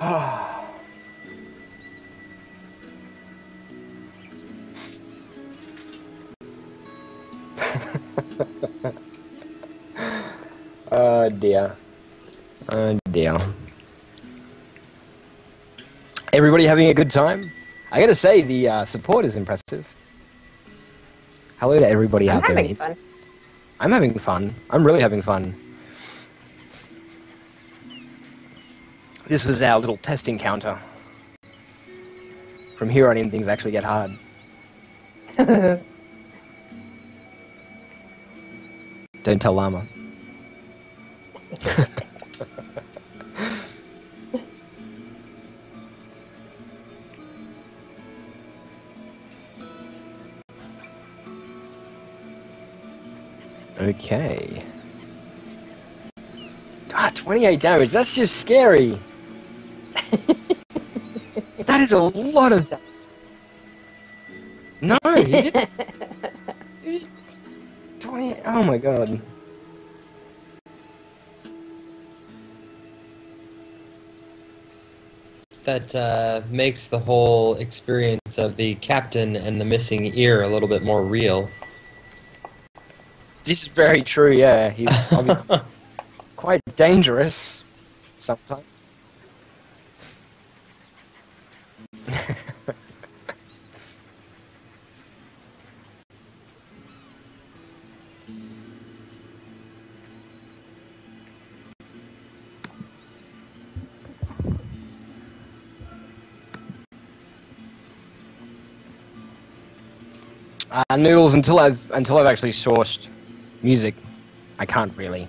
Oh dear. Oh dear. Everybody having a good time? I gotta say, the support is impressive. Hello to everybody out there. I'm having fun. I'm having fun. I'm really having fun. This was our little test encounter. From here on in, things actually get hard. Don't tell Llama. Okay. 28 damage. That's just scary. That is a lot of damage. No, he didn't. 20. Oh my god. That makes the whole experience of the captain and the missing ear a little bit more real. This is very true, yeah. He's obviously quite dangerous sometimes. Noodles, until I've actually sourced music, I can't really.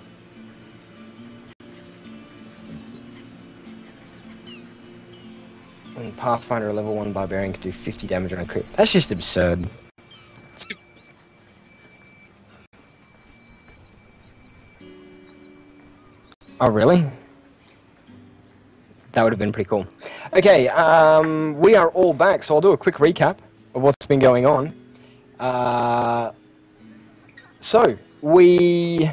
And Pathfinder, a level 1 barbarian can do 50 damage on a crit. That's just absurd. Oh, really? That would have been pretty cool. Okay, we are all back, so I'll do a quick recap of what's been going on. So, we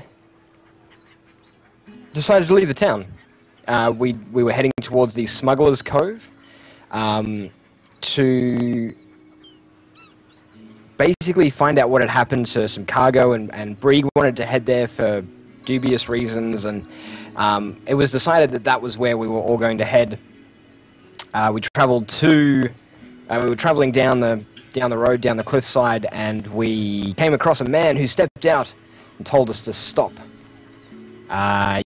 decided to leave the town. We were heading towards the Smuggler's Cove to basically find out what had happened to some cargo, and Brieg wanted to head there for dubious reasons, and it was decided that that was where we were all going to head. We were traveling down the road, down the cliffside, and we came across a man who stepped out and told us to stop.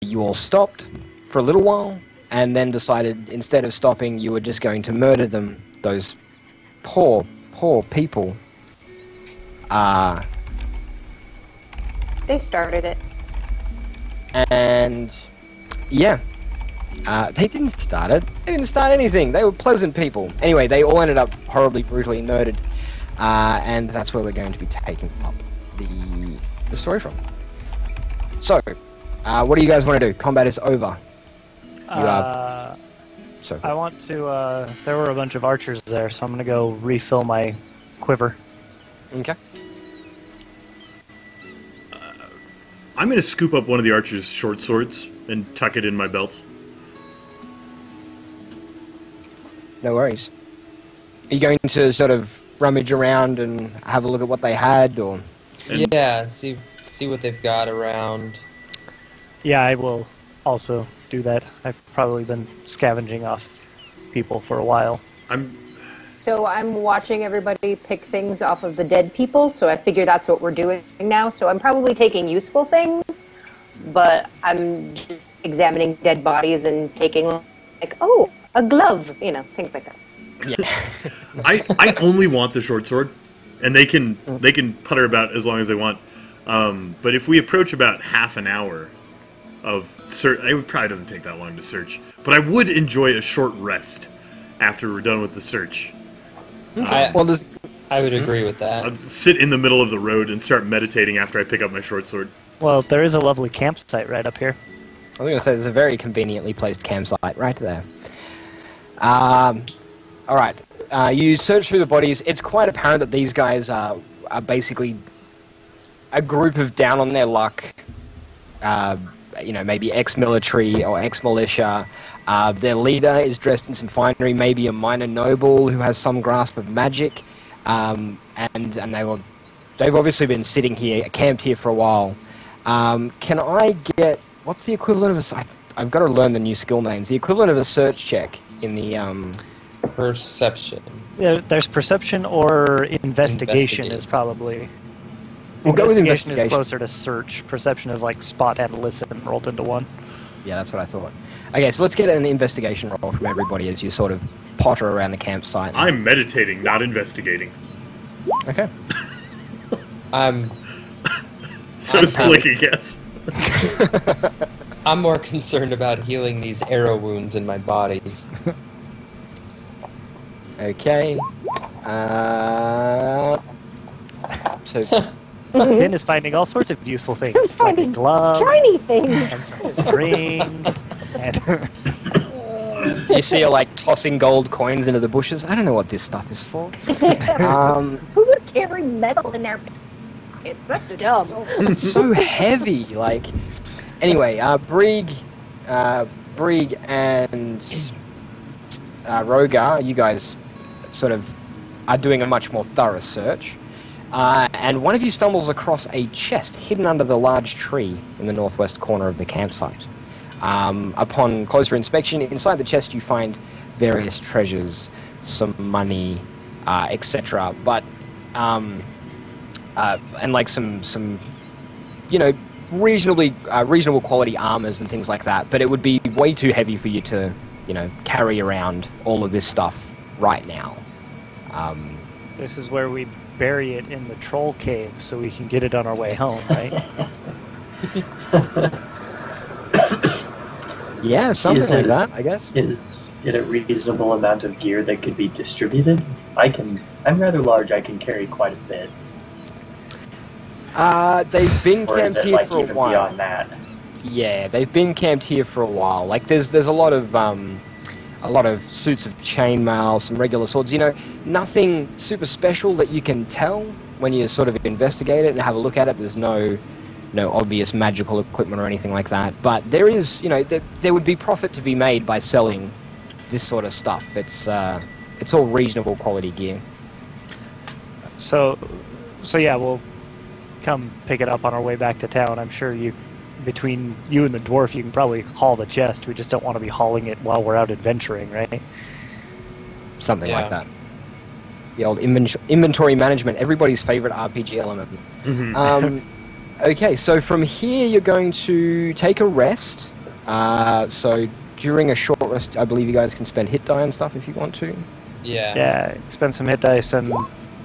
You all stopped for a little while, and then decided instead of stopping, you were just going to murder them. Those poor, poor people. They started it. And yeah, they didn't start it. They didn't start anything. They were pleasant people. Anyway, they all ended up horribly, brutally murdered. And that's where we're going to be taking up the story from. So, what do you guys want to do? Combat is over. So I want to, there were a bunch of archers there, so I'm going to go refill my quiver. Okay. I'm going to scoop up one of the archer's short swords and tuck it in my belt. No worries. Are you going to sort of rummage around and have a look at what they had, or? Yeah, see what they've got around. Yeah, I will also do that. I've probably been scavenging off people for a while. So I'm watching everybody pick things off of the dead people, so I figure that's what we're doing now. So I'm probably taking useful things, but I'm just examining dead bodies and taking, like, oh, a glove, you know, things like that. Yeah. I only want the short sword, and they can putter about as long as they want. But if we approach about half an hour of search, it probably doesn't take that long to search. But I would enjoy a short rest after we're done with the search. I would agree with that. I'll sit in the middle of the road and start meditating after I pick up my short sword. Well, there is a lovely campsite right up here. I was going to say, there's a very conveniently placed campsite right there. Alright, you search through the bodies. It's quite apparent that these guys are basically a group of down-on-their-luck maybe ex-military or ex-militia. Their leader is dressed in some finery, maybe a minor noble who has some grasp of magic, and they've obviously been sitting here, camped here for a while. Can I get, what's the equivalent of I've got to learn the new skill names. The equivalent of a search check in the Perception. Yeah, there's perception or investigation is Investigate. probably. We'll go with Investigation is investigation. closer to search. Perception is like spot and listen rolled into one. Yeah, that's what I thought. Okay, so let's get an investigation roll from everybody as you sort of potter around the campsite. I'm meditating, not investigating. Okay. I'm Slick, I guess. I'm more concerned about healing these arrow wounds in my body. Okay. So Finn is finding all sorts of useful things, like a Finding glove shiny things. and some string. And you see her like tossing gold coins into the bushes. I don't know what this stuff is for. Who would carry metal in their pockets? That's dumb. It's so heavy. Like, anyway, Brig and Rogar, you guys sort of are doing a much more thorough search. And one of you stumbles across a chest hidden under the large tree in the northwest corner of the campsite. Upon closer inspection, inside the chest you find various treasures, some money, etc. But and like some reasonable quality armors and things like that. But it would be way too heavy for you to carry around all of this stuff right now. this is where we bury it in the troll cave so we can get it on our way home, right? Yeah, something like that, I guess. Is it a reasonable amount of gear that could be distributed? I'm rather large, I can carry quite a bit. They've been Or is camped it here like for a even while. beyond that? Yeah, they've been camped here for a while. Like there's a lot of suits of chainmail, some regular swords. Nothing super special that you can tell when you sort of investigate it and have a look at it. There's no obvious magical equipment or anything like that. But there is, there would be profit to be made by selling this sort of stuff. It's all reasonable quality gear. So yeah, we'll come pick it up on our way back to town. I'm sure between you and the dwarf, you can probably haul the chest. We just don't want to be hauling it while we're out adventuring, right? Something Yeah. like that. The old inventory management, everybody's favorite RPG element. Okay, so from here you're going to take a rest. So during a short rest, I believe you guys can spend hit die and stuff if you want to. Yeah. Yeah, spend some hit dice, and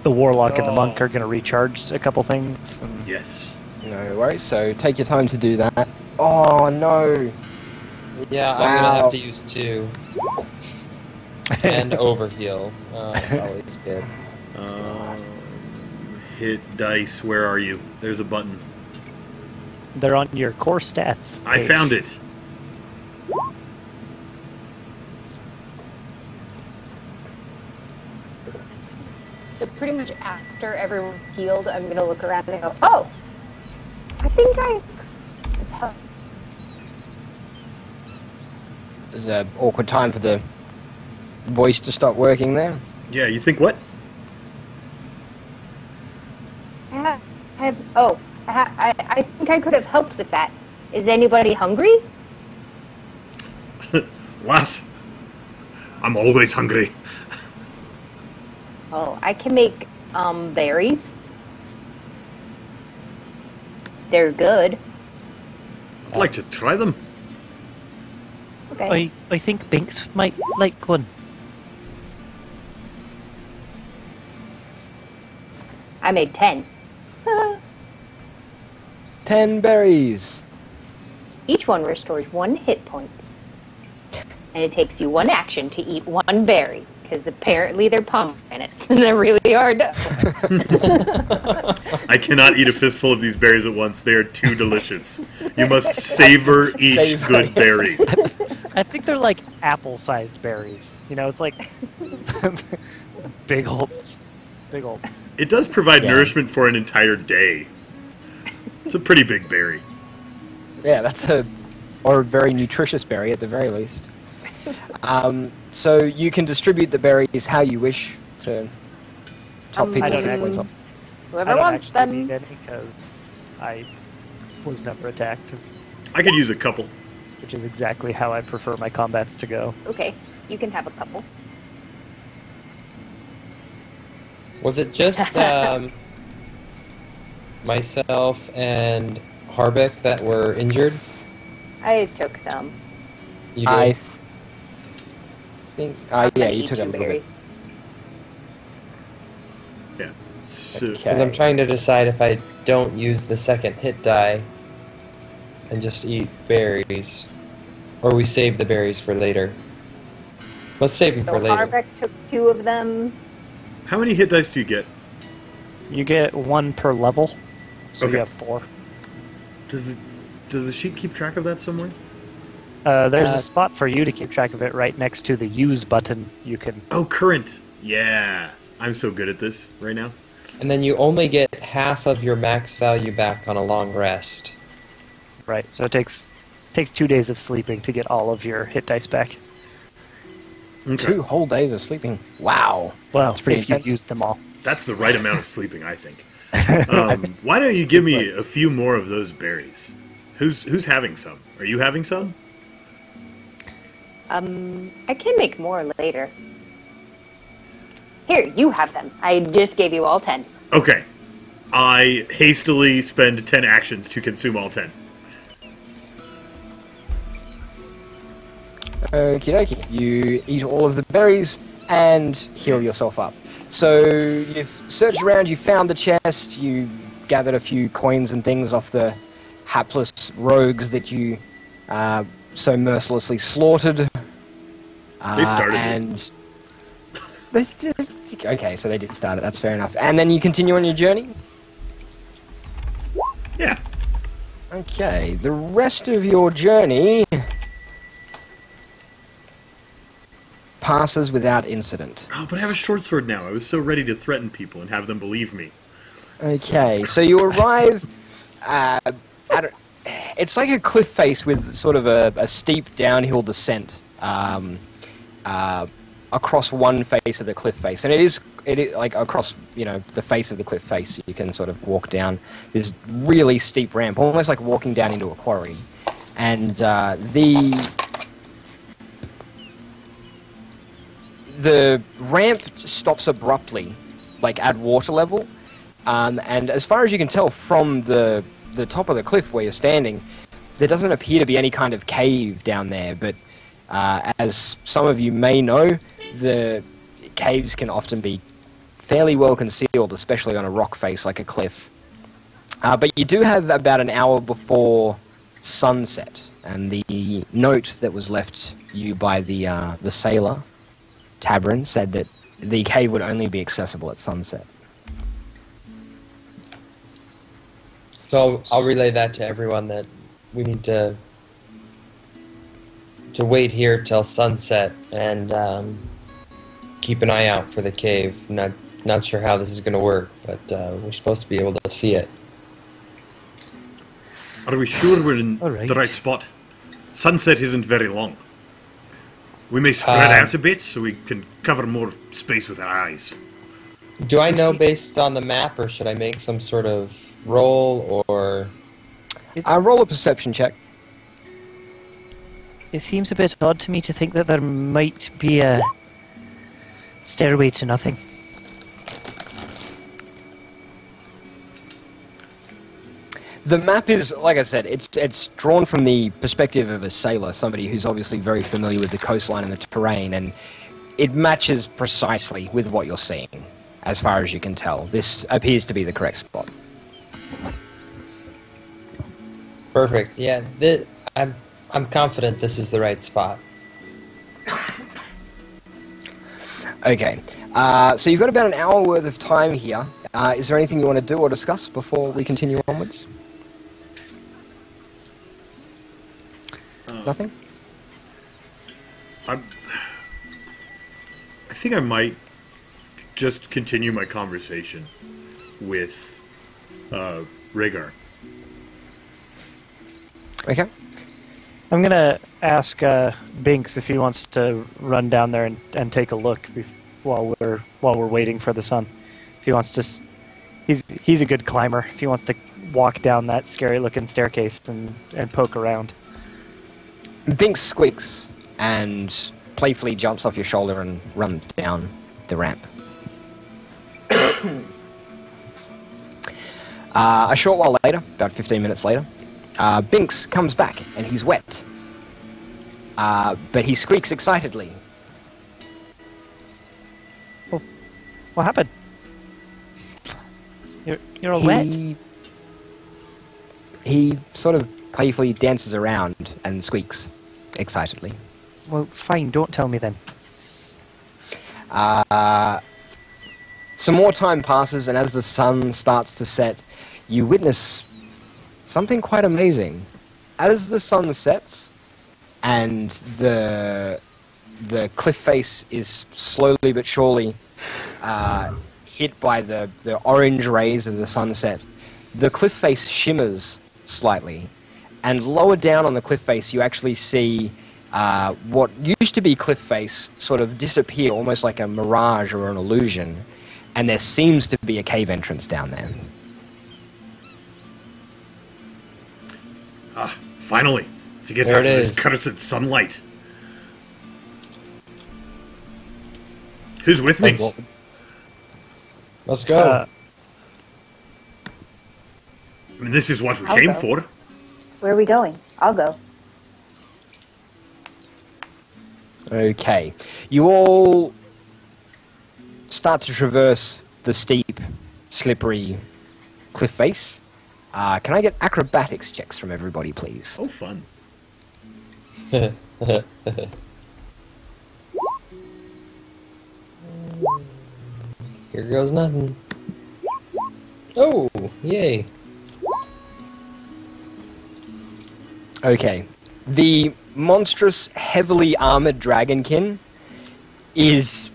the warlock and the monk are going to recharge a couple things. And Yes. No worries, so take your time to do that. Oh no! Yeah, I'm Wow. gonna have to use 2. And overheal. It's always good. Hit dice. Where are you? There's a button. they're on your core stats I page. found it. So pretty much after everyone's healed, I'm gonna look around and go, oh, I think I. There's an awkward time for the voice to stop working there. Yeah, you think what? I think I could have helped with that. Is anybody hungry? Lass, I'm always hungry. Oh, I can make berries. They're good. I'd like to try them. Okay. I think Binks might like one. I made 10. 10 berries. Each one restores 1 hit point. And it takes you 1 action to eat 1 berry, because apparently they're pomegranates, and they're really hard to... I cannot eat a fistful of these berries at once. They are too delicious. You must savor each Savor. good berry. I think they're like apple-sized berries. It's like big old. It does provide Yeah. nourishment for an entire day. It's a pretty big berry. Yeah, that's a or a very nutritious berry at the very least. So you can distribute the berries how you wish to top I people's don't hit points off. I Whoever don't wants actually them. need any because I was never attacked, I could use a couple. which is exactly how I prefer my combats to go. Okay, you can have a couple. Was it just myself and Harbeck that were injured? I took some. You did? I think. I'm Yeah, gonna you eat took a 2 little bit. berries. Yeah. So, Okay. Because I'm trying to decide if I don't use the second hit die and just eat berries, or we save the berries for later. Let's save them So for later. Harbeck took 2 of them. how many hit dice do you get? You get 1 per level, so Okay. you have 4. Does the sheet keep track of that somewhere? There's a spot for you to keep track of it right next to the use button. You can. Oh, current. Yeah. I'm so good at this right now. And then you only get half of your max value back on a long rest. Right, so it takes 2 days of sleeping to get all of your hit dice back. Okay. 2 whole days of sleeping. Wow. Well, That's pretty if you intense. use them all. That's the right amount of sleeping, I think. Why don't you give me a few more of those berries? Who's having some? Are you having some? I can make more later. Here, you have them. I just gave you all 10. Okay. I hastily spend 10 actions to consume all 10. Okie dokie. You eat all of the berries and heal yourself up. So you've searched around, you found the chest, you gathered a few coins and things off the hapless rogues that you so mercilessly slaughtered. They started it. and okay, so they did start it. That's fair enough. And then you continue on your journey. Yeah. Okay, the rest of your journey passes without incident. Oh, but I have a short sword now. I was so ready to threaten people and have them believe me. Okay, so you arrive it's like a cliff face with sort of a steep downhill descent across one face of the cliff face, and it is like across the face of the cliff face. You can sort of walk down this really steep ramp, almost like walking down into a quarry, and the ramp stops abruptly, like at water level. And as far as you can tell from the top of the cliff where you're standing, there doesn't appear to be any kind of cave down there, but as some of you may know, the caves can often be fairly well concealed, especially on a rock face like a cliff. But you do have about an hour before sunset, and the note that was left you by the sailor, Tabrin, said that the cave would only be accessible at sunset. So I'll relay that to everyone that we need to wait here till sunset and keep an eye out for the cave. Not sure how this is going to work, but we're supposed to be able to see it. Are we sure we're in All right. the right spot? Sunset isn't very long. We may spread out a bit so we can cover more space with our eyes. Do I know based on the map, or should I make some sort of roll, or... Roll a perception check. It seems a bit odd to me to think that there might be a stairway to nothing. The map is, like I said, it's drawn from the perspective of a sailor, somebody who's obviously very familiar with the coastline and the terrain, and it matches precisely with what you're seeing, as far as you can tell. This appears to be the correct spot. Perfect. Yeah, I'm confident this is the right spot. Okay, so you've got about an hour worth of time here. Is there anything you want to do or discuss before we continue onwards? Nothing? I think I might just continue my conversation with Rhaegar. Okay. I'm gonna ask Binks if he wants to run down there and take a look while we're waiting for the sun. If he wants to, he's a good climber. If he wants to walk down that scary looking staircase and poke around. Binks squeaks and playfully jumps off your shoulder and runs down the ramp. A short while later, about 15 minutes later, Binks comes back and he's wet. But he squeaks excitedly. Oh, what happened? You're all wet. He sort of playfully dances around and squeaks excitedly. Well, fine. Don't tell me then. Some more time passes, and as the sun starts to set, you witness something quite amazing. As the sun sets, and the cliff face is slowly but surely hit by the orange rays of the sunset, the cliff face shimmers slightly, and lower down on the cliff face you actually see what used to be cliff face sort of disappear, almost like a mirage or an illusion, and there seems to be a cave entrance down there. Ah, finally. To get There out of it this is. cursed sunlight. Who's with me? Let's go. I mean, this is what we I'll came go. for. Where are we going? I'll go. Okay. You all start to traverse the steep, slippery cliff face. Can I get acrobatics checks from everybody, please? Oh, fun. Here goes nothing. Oh, yay. Okay. The monstrous, heavily armored dragonkin is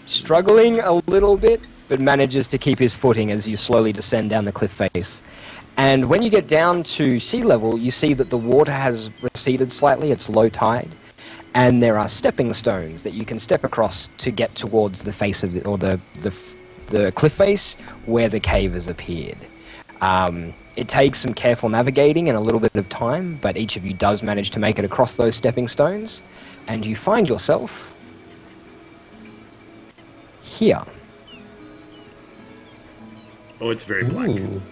struggling a little bit, but manages to keep his footing as you slowly descend down the cliff face. And when you get down to sea level, you see that the water has receded slightly. It's low tide. And there are stepping stones that you can step across to get towards the face of the cliff face where the cave has appeared. It takes some careful navigating and a little bit of time, but each of you does manage to make it across those stepping stones, and you find yourself here. Oh, it's very black. Ooh.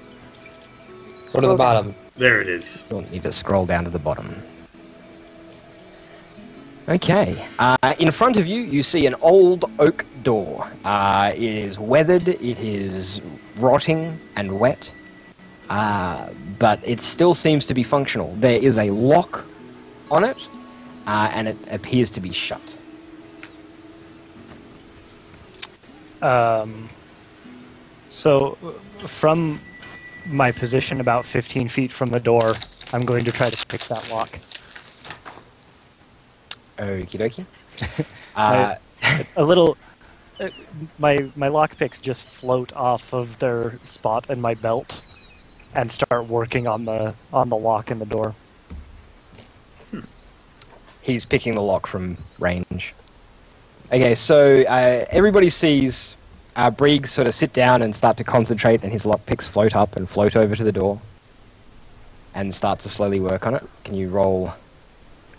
Go to the bottom. There it is. You'll need to scroll down to the bottom. Okay. In front of you, you see an old oak door. It is weathered, it is rotting and wet, but it still seems to be functional. There is a lock on it, and it appears to be shut. So, from my position about 15 feet from the door, I'm going to try to pick that lock. Okie dokie. A little... my lockpicks just float off of their spot in my belt and start working on the lock in the door. He's picking the lock from range. Okay, so everybody sees Brieg sort of sit down and start to concentrate, and his lockpicks float up and float over to the door and start to slowly work on it. Can you roll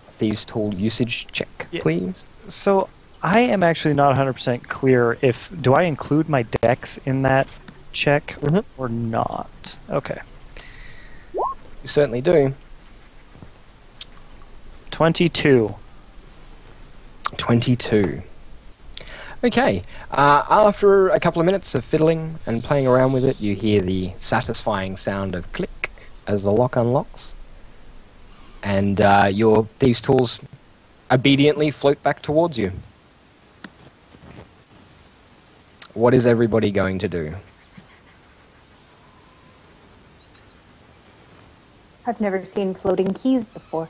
Thieves' Tool usage check, Yeah. please? So I am actually not 100% clear if... Do I include my dex in that check or not? Okay. You certainly do. 22. 22. Okay. After a couple of minutes of fiddling and playing around with it, you hear the satisfying sound of click as the lock unlocks. And your Thieves' Tools obediently float back towards you. What is everybody going to do? I've never seen floating keys before.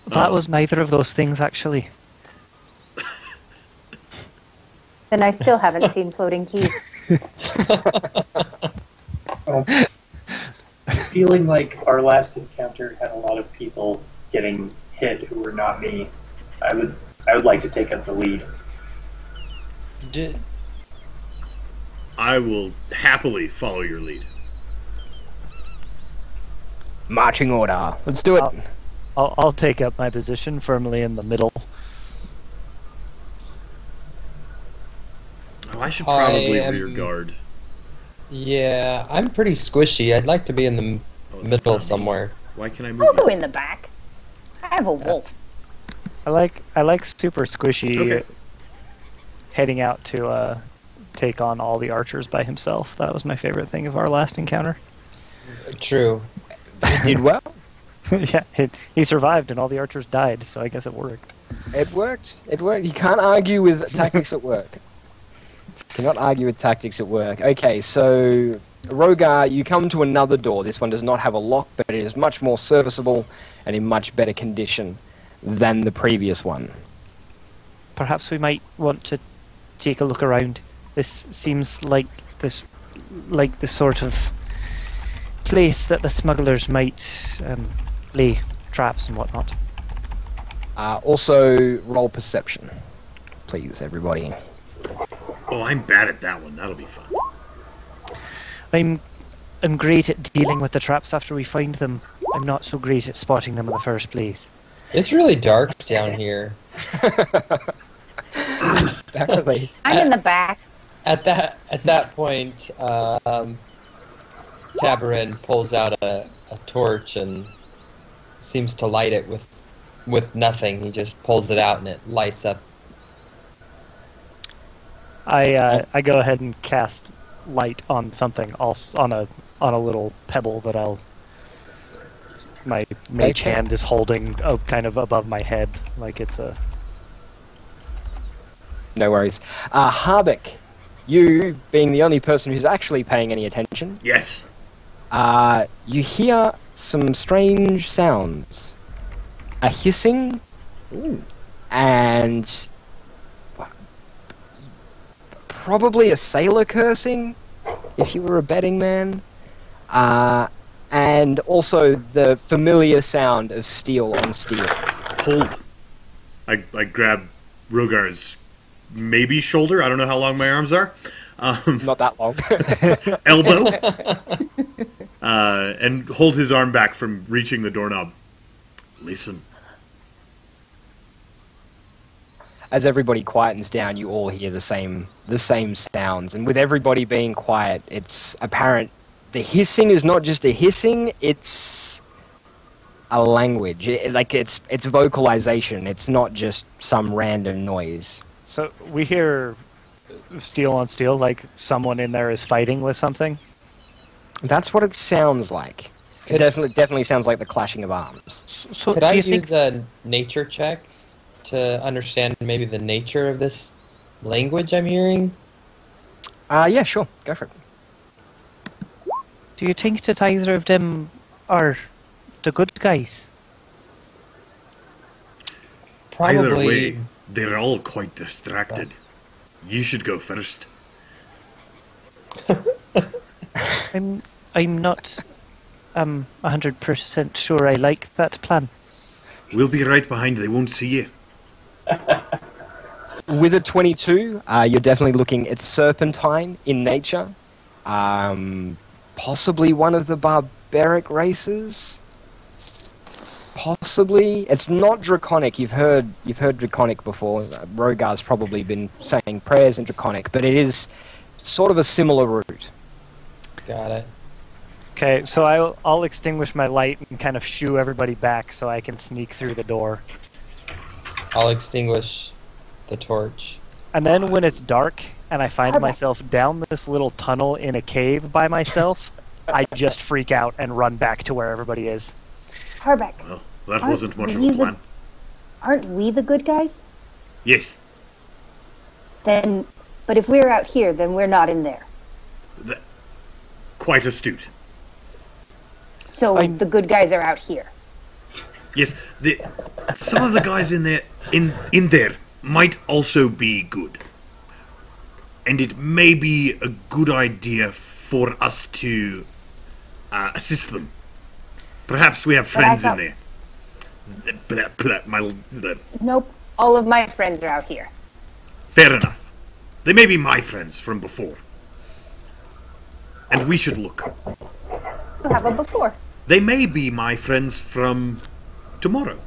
That was neither of those things, actually. Then I still haven't seen floating keys. feeling like our last encounter had a lot of people getting hit who were not me. I would like to take up the lead. I will happily follow your lead. Marching order. Let's do it. I'll take up my position firmly in the middle. Oh, I should probably I am- rear guard. Yeah, I'm pretty squishy. I'd like to be in the Oh, that's middle not me. somewhere. Why can I move I'll go you? in the back. I have a wolf. I like super squishy Okay. heading out to take on all the archers by himself. That was my favorite thing of our last encounter. True. You did well. Yeah, he survived and all the archers died, so I guess it worked. It worked. It worked. You can't argue with tactics at work. Cannot argue with tactics at work. Okay, so Rogar, you come to another door. This one does not have a lock, but it is much more serviceable and in much better condition than the previous one. Perhaps we might want to take a look around. This seems like the sort of place that the smugglers might lay traps and whatnot. Also, roll perception, please, everybody. Oh, I'm bad at that one. That'll be fun. I'm great at dealing with the traps after we find them. I'm not so great at spotting them in the first place. It's really dark down here. Definitely. I'm in the back. At that point, Tabarin pulls out a torch and seems to light it with nothing. He just pulls it out and it lights up. I go ahead and cast light on something else, on a little pebble that my mage Okay. hand is holding kind of above my head, like it's a. No worries. Harbeck, you being the only person who's actually paying any attention, Yes. you hear some strange sounds. A hissing and probably a sailor cursing, if you were a betting man. And also the familiar sound of steel on steel. Hold. I grab Rogar's maybe shoulder. I don't know how long my arms are. Not that long. Elbow. And hold his arm back from reaching the doorknob. Listen. As everybody quietens down, you all hear the same sounds, and with everybody being quiet, it's apparent the hissing is not just a hissing; it's a language. It's vocalization. It's not just some random noise. So we hear steel on steel, like someone in there is fighting with something. That's what it sounds like. It definitely sounds like the clashing of arms. So Could I do you use think? a nature check to understand maybe the nature of this language I'm hearing? Yeah, sure, go for it. Do you think that either of them are the good guys? Probably. Either way, they're all quite distracted. You should go first. I'm not 100% sure I like that plan. We'll be right behind. They won't see you. With a 22, you're definitely looking. It's serpentine in nature. Possibly one of the barbaric races. Possibly, it's not draconic. You've heard draconic before. Rogar's probably been saying prayers in draconic, but it is sort of a similar route. Got it. Okay, so I'll extinguish my light and kind of shoo everybody back so I can sneak through the door. I'll extinguish the torch. And then when it's dark and I find myself down this little tunnel in a cave by myself, I just freak out and run back to where everybody is. Harbeck, Well, that wasn't much of we a the- plan. aren't we the good guys? Yes. Then, but if we're out here, then we're not in there. Quite astute. So I'm- the good guys are out here. Yes, some of the guys in there might also be good. And it may be a good idea for us to assist them Perhaps we have But I friends in thought- there. Nope. All of my friends are out here. Fair enough. They may be my friends from before. And we should look. You have a before. They may be my friends from tomorrow.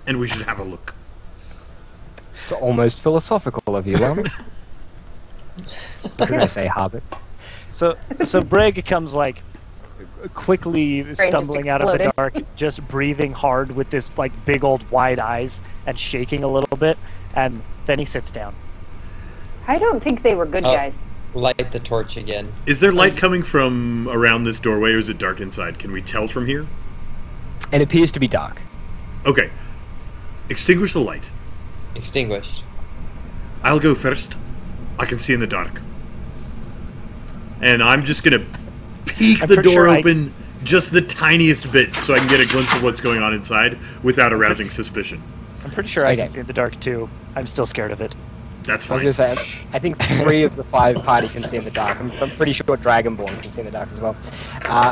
And we should have a look. It's almost philosophical of you, Llama. What did I say, Hobbit? So Brig comes like quickly stumbling out of the exploded. dark, just breathing hard with this like big old wide eyes and shaking a little bit, and then he sits down. I don't think they were good guys. Light the torch again. Is there light coming from around this doorway, or is it dark inside? Can we tell from here? It appears to be dark. Okay. Extinguish the light. Extinguished. I'll go first. I can see in the dark. And I'm just gonna peek I'm the pretty door sure open just the tiniest bit so I can get a glimpse of what's going on inside without arousing suspicion. I'm pretty sure I Okay. can see in the dark too. I'm still scared of it. That's I was fine. going to say, I think 3 of the 5 party can see in the dark. I'm pretty sure Dragonborn can see in the dark as well.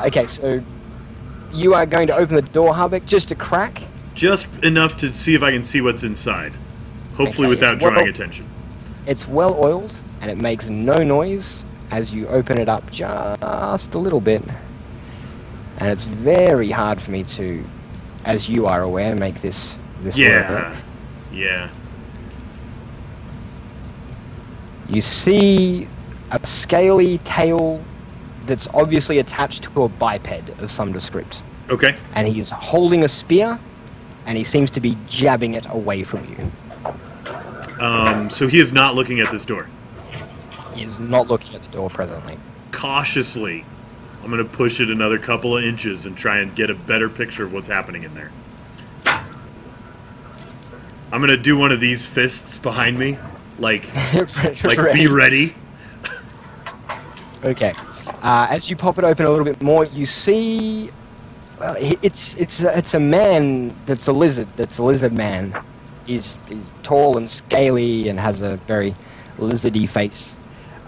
Okay, so you are going to open the door, Harbeck, just a crack. Just enough to see if I can see what's inside. Hopefully Okay, without it's well- drawing attention. It's well oiled, and it makes no noise as you open it up just a little bit. And it's very hard for me to, as you are aware, make this work. Yeah. Yeah. You see a scaly tail that's obviously attached to a biped of some descript. Okay. And he's holding a spear, and he seems to be jabbing it away from you. So he is not looking at this door. He is not looking at the door presently. Cautiously, I'm going to push it another couple of inches and try and get a better picture of what's happening in there. I'm going to do one of these fists behind me. Like be ready. Okay. As you pop it open a little bit more, you see. Well, it's a man that's a lizard. That's a lizard man. He's tall and scaly and has a very lizardy face.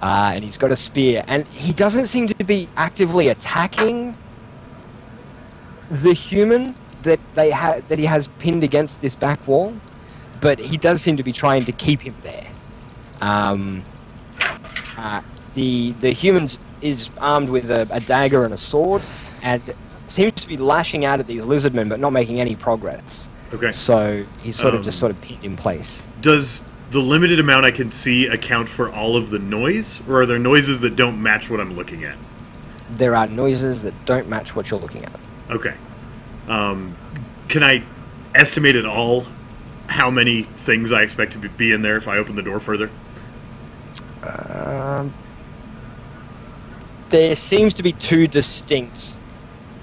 And he's got a spear. And he doesn't seem to be actively attacking the human that he has pinned against this back wall, but he does seem to be trying to keep him there. The human is armed with a dagger and a sword, and seems to be lashing out at these lizardmen, but not making any progress. Okay. So he's just pinned in place. Does the limited amount I can see account for all of the noise, or are there noises that don't match what I'm looking at? There are noises that don't match what you're looking at. Okay. Can I estimate at all how many things I expect to be in there if I open the door further? There seems to be 2 distinct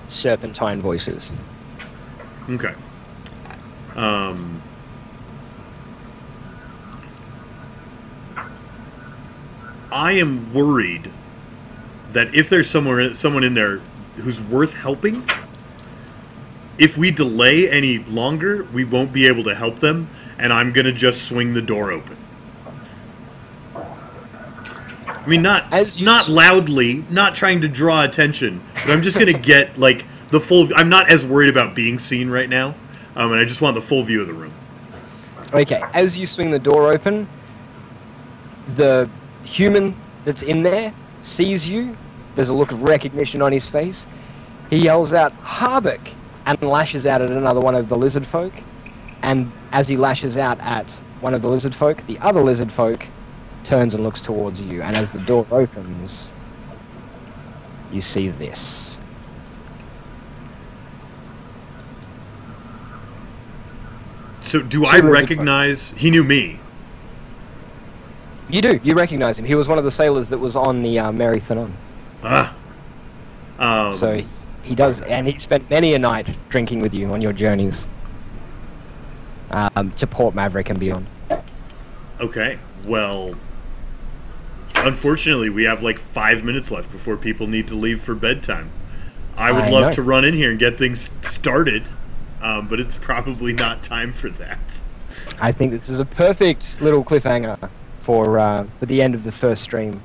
serpentine voices. Okay. I am worried that if there's someone in there who's worth helping, if we delay any longer, we won't be able to help them, and I'm gonna just swing the door open. I mean, not loudly, not trying to draw attention, but I'm just gonna get like the full. I'm not as worried about being seen right now, and I just want the full view of the room. Okay, as you swing the door open, the human that's in there sees you. There's a look of recognition on his face. He yells out, "Harbeck!" and lashes out at another one of the lizard folk. And as he lashes out at one of the lizard folk, the other lizard folk turns and looks towards you. And as the door opens, you see this. So, do I recognize? He knew me. You do. You recognize him. He was one of the sailors that was on the Mary Thanon. So he does, and he spent many a night drinking with you on your journeys to Port Maverick and beyond. Okay. Well, unfortunately, we have like 5 minutes left before people need to leave for bedtime. I would love to run in here and get things started, but it's probably not time for that. I think this is a perfect little cliffhanger for the end of the first stream.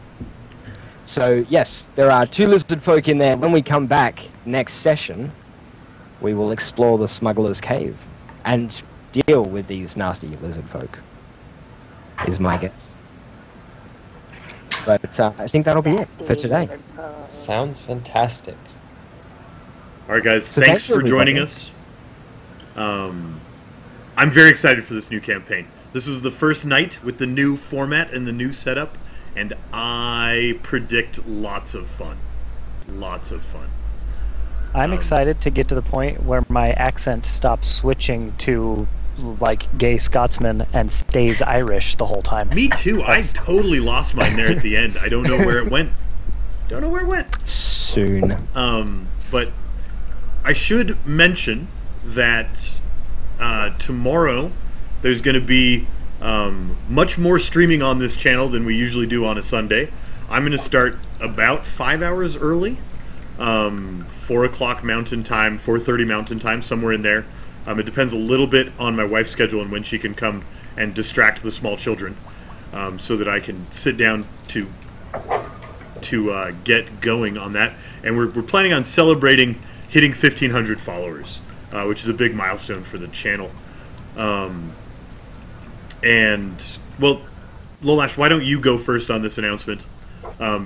So yes, there are 2 lizard folk in there. When we come back next session, we will explore the smuggler's cave and deal with these nasty lizard folk, is my guess. But I think that'll be it for today. Sounds fantastic. All right, guys. So thanks thank you, for joining everybody. us. I'm very excited for this new campaign. This was the first night with the new format and the new setup, and I predict lots of fun. Lots of fun. I'm excited to get to the point where my accent stops switching to like gay Scotsman and stays Irish the whole time. Me too. I totally lost mine there at the end. I don't know where it went. Don't know where it went. Soon. But I should mention that tomorrow there's going to be much more streaming on this channel than we usually do on a Sunday. I'm going to start about 5 hours early, 4 o'clock Mountain Time, 4:30 Mountain Time, somewhere in there. It depends a little bit on my wife's schedule and when she can come and distract the small children, so that I can sit down to get going on that. And we're planning on celebrating hitting 1,500 followers, which is a big milestone for the channel. And, well, Lolash, why don't you go first on this announcement?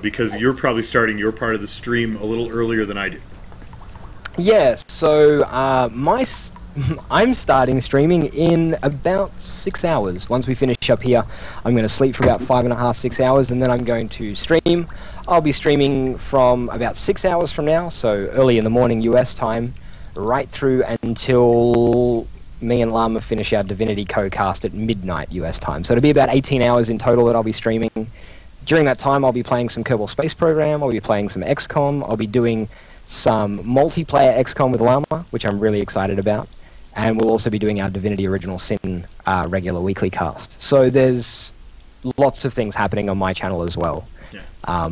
Because you're probably starting your part of the stream a little earlier than I do. Yes, so I'm starting streaming in about 6 hours. Once we finish up here, I'm going to sleep for about 5.5, 6 hours, and then I'm going to stream. I'll be streaming from about 6 hours from now, so early in the morning US time, right through until me and Llama finish our Divinity co-cast at midnight US time. So it'll be about 18 hours in total that I'll be streaming. During that time, I'll be playing some Kerbal Space Program, I'll be playing some XCOM, I'll be doing some multiplayer XCOM with Llama, which I'm really excited about. And we'll also be doing our Divinity Original Sin regular weekly cast. So there's lots of things happening on my channel as well. Yeah.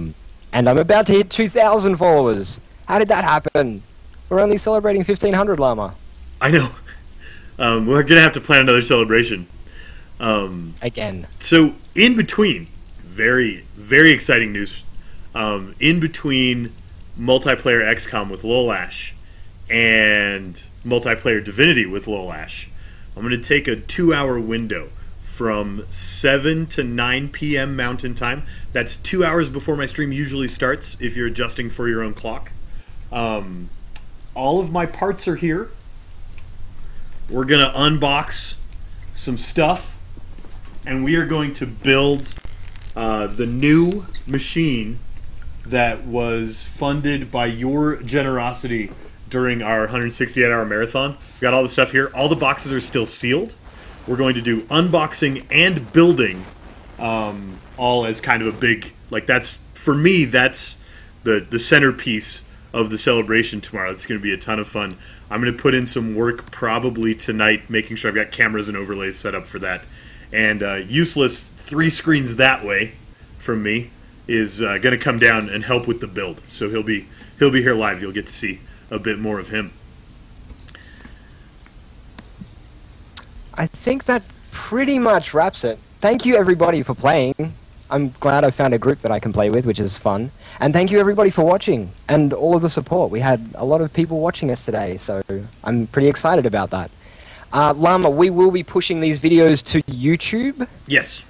And I'm about to hit 2,000 followers. How did that happen? We're only celebrating 1,500, Llama. I know. We're going to have to plan another celebration. Again. So, in between, very, very exciting news. In between multiplayer XCOM with Lolash and multiplayer Divinity with Lolash, I'm going to take a 2-hour window from 7 to 9 p.m. Mountain Time. That's 2 hours before my stream usually starts, if you're adjusting for your own clock. All of my parts are here. We're going to unbox some stuff, and we are going to build the new machine that was funded by your generosity during our 168-hour marathon. We got all the stuff here. All the boxes are still sealed. We're going to do unboxing and building, all as kind of a big, like, that's, for me, that's the centerpiece of the celebration tomorrow. It's going to be a ton of fun. I'm going to put in some work probably tonight, making sure I've got cameras and overlays set up for that. And Useless 3 screens that way from me is going to come down and help with the build. So he'll be here live. You'll get to see a bit more of him. I think that pretty much wraps it. Thank you, everybody, for playing. I'm glad I found a group that I can play with, which is fun. And thank you, everybody, for watching and all of the support. We had a lot of people watching us today, so I'm pretty excited about that. Llama, we will be pushing these videos to YouTube. Yes.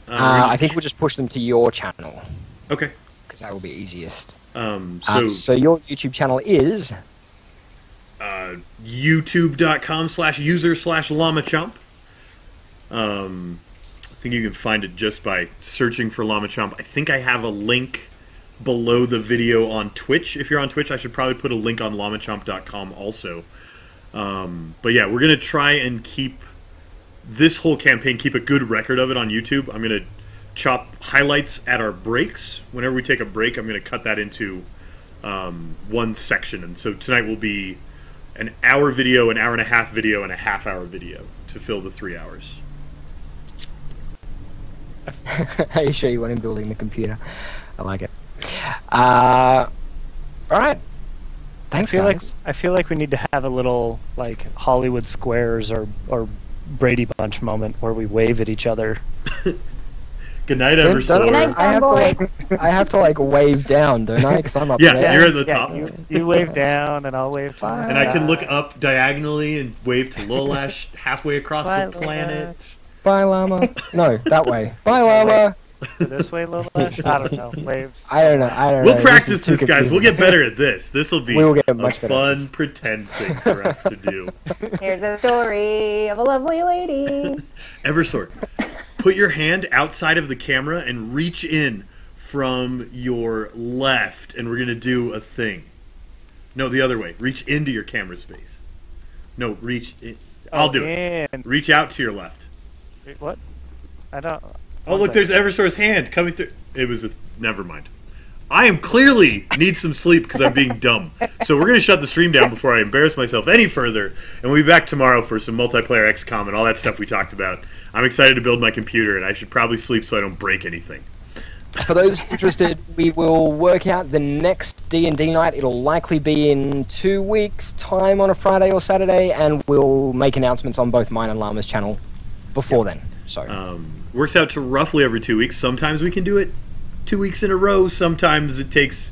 I think we'll just push them to your channel. Okay. Because that will be easiest. So your YouTube channel is... youtube.com/user/LlamaChomp. I think you can find it just by searching for LlamaChomp. I think I have a link below the video on Twitch. If you're on Twitch, I should probably put a link on LlamaChomp.com also. But yeah, we're going to try and keep this whole campaign, keep a good record of it on YouTube. I'm going to chop highlights at our breaks. Whenever we take a break, I'm going to cut that into one section. And so tonight will be an hour video, an hour and a half video, and a half-hour video to fill the 3 hours. Are you sure you want him building the computer? I like it. All right. Thanks, guys. I feel like we need to have a little like Hollywood Squares or Brady Bunch moment where we wave at each other. Good night, Don't Eversword. night, I have to like wave down, don't I? Because I'm up Yeah, there. you're at the top. You wave down, and I'll wave to And I can look up diagonally and wave to Lolash halfway across Bye, the planet. Bye, llama. No, that way. Bye, llama. this way, Lolash? I don't know. Waves. I don't know. We'll This practice is too this, guys. We'll confusing. get better at this. This will be We will get a much better at fun this. pretend thing for us to do. Here's a story of a lovely lady. Eversword, put your hand outside of the camera and reach in from your left, and we're going to do a thing. No, the other way. Reach into your camera space. No, reach in. I'll do it. Reach out to your left. Wait, what? I don't. Oh, look, there's Eversore's hand coming through. It was a... Never mind. I am clearly need some sleep because I'm being dumb. So we're going to shut the stream down before I embarrass myself any further, and we'll be back tomorrow for some multiplayer XCOM and all that stuff we talked about. I'm excited to build my computer, and I should probably sleep so I don't break anything. For those interested, we will work out the next D&D night. It'll likely be in 2 weeks' time on a Friday or Saturday, and we'll make announcements on both mine and Llama's channel before then. So Works out to roughly every 2 weeks. Sometimes we can do it 2 weeks in a row. Sometimes it takes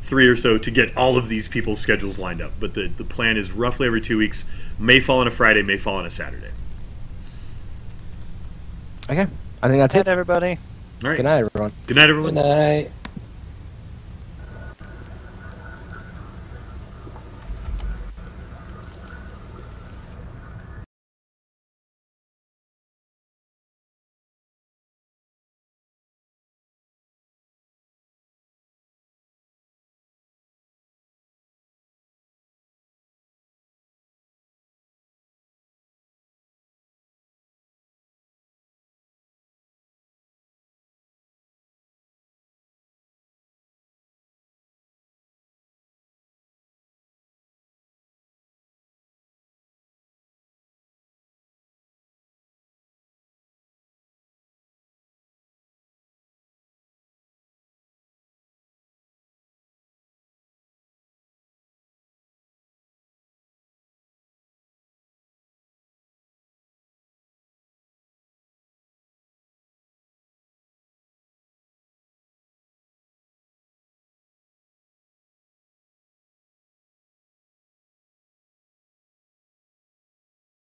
3 or so to get all of these people's schedules lined up. But the plan is roughly every 2 weeks. May fall on a Friday, may fall on a Saturday. okay, I think that's Good it. night, everybody. All right. Good night, everyone. Good night, everyone. Good night.